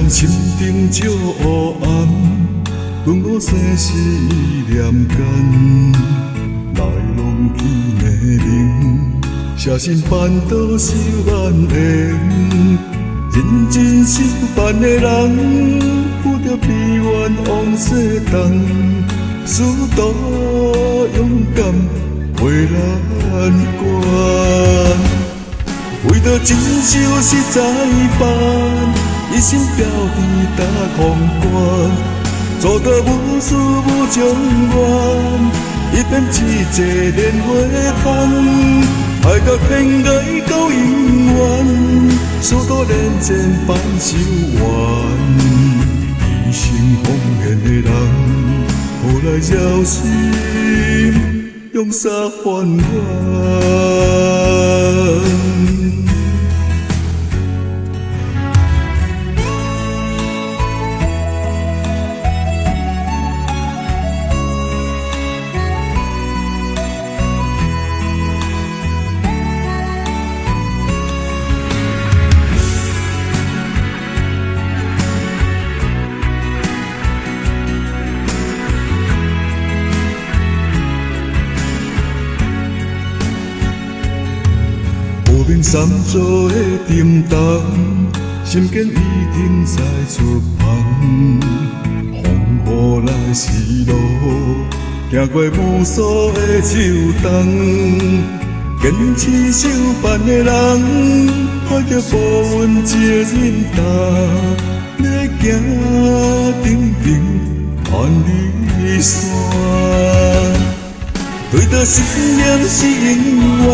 然心中照黑暗，顿我生死念间，来拢去迷人，写信办到手难言。认真守办的人，有着悲怨往世东，输多勇敢袂难关。为着真相实在办，一心标伫大空关，做到无私无情愿，一边一个莲花香，爱甲偏爱到永远，许多连前办修完，一生奉献的人，后来了心用啥还原？无名三座的沉重，心间已经在出航。风雨来时路，行过无数的秋冬。坚持守办的人，爱着步阮一个人担，要行长长万里山。对着信念是永远，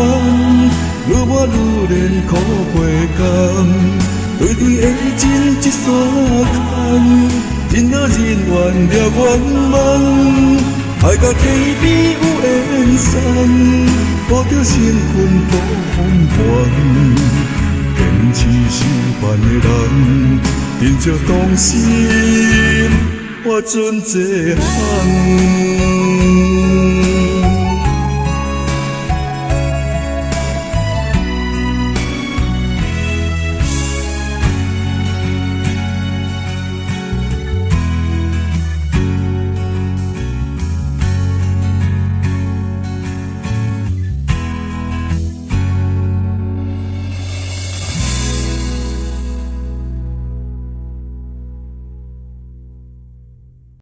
愈活愈练苦陪甘，对天的情一线牵，任何人愿了愿望，爱甲天边有缘送，保着身份保风光，坚持守办的人，真正同心，我准这项。